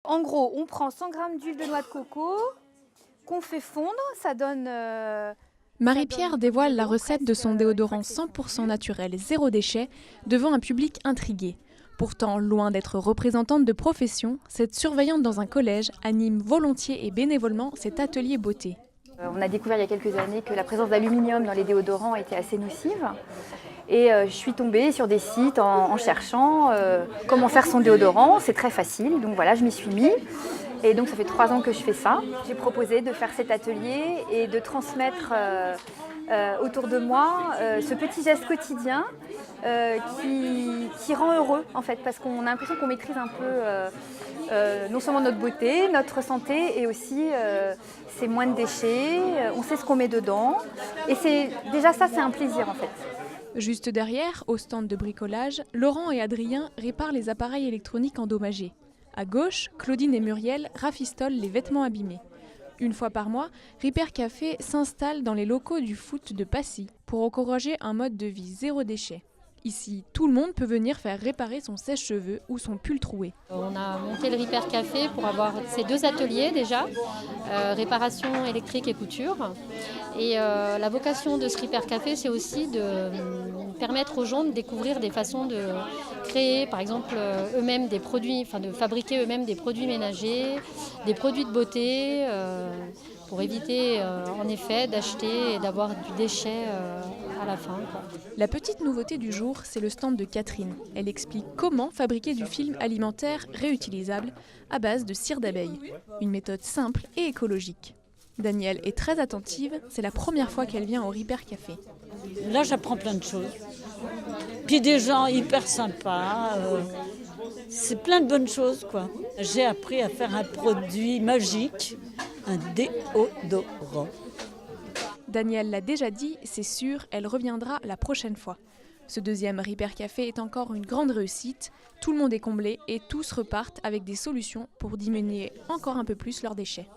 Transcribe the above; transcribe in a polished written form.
En gros, on prend 100 g d'huile de noix de coco qu'on fait fondre, ça donne... Marie-Pierre dévoile la recette de son déodorant 100% naturel, zéro déchet, devant un public intrigué. Pourtant, loin d'être représentante de profession, cette surveillante dans un collège anime volontiers et bénévolement cet atelier beauté. On a découvert il y a quelques années que la présence d'aluminium dans les déodorants était assez nocive. Et je suis tombée sur des sites en cherchant comment faire son déodorant. C'est très facile, donc voilà, je m'y suis mis. Et donc ça fait 3 ans que je fais ça. J'ai proposé de faire cet atelier et de transmettre autour de moi ce petit geste quotidien qui rend heureux en fait, parce qu'on a l'impression qu'on maîtrise un peu non seulement notre beauté, notre santé et aussi c'est moins de déchets, on sait ce qu'on met dedans. Et déjà ça, c'est un plaisir en fait. Juste derrière, au stand de bricolage, Laurent et Adrien réparent les appareils électroniques endommagés. À gauche, Claudine et Muriel rafistolent les vêtements abîmés. Une fois par mois, Repair Café s'installe dans les locaux du foot de Passy pour encourager un mode de vie zéro déchet. Ici, tout le monde peut venir faire réparer son sèche-cheveux ou son pull troué. On a monté le Repair Café pour avoir ces 2 ateliers déjà, réparation électrique et couture. Et la vocation de ce Repair Café, c'est aussi de permettre aux gens de découvrir des façons de créer, par exemple, eux-mêmes des produits, enfin de fabriquer eux-mêmes des produits ménagers, des produits de beauté, pour éviter en effet d'acheter et d'avoir du déchet à la fin, quoi. La petite nouveauté du jour, c'est le stand de Catherine. Elle explique comment fabriquer du film alimentaire réutilisable à base de cire d'abeille. Une méthode simple et écologique. Danielle est très attentive, c'est la première fois qu'elle vient au Repair Café. Là, j'apprends plein de choses. Puis des gens hyper sympas. C'est plein de bonnes choses, quoi. J'ai appris à faire un produit magique, un déodorant. Danielle l'a déjà dit, c'est sûr, elle reviendra la prochaine fois. Ce deuxième Repair Café est encore une grande réussite. Tout le monde est comblé et tous repartent avec des solutions pour diminuer encore un peu plus leurs déchets.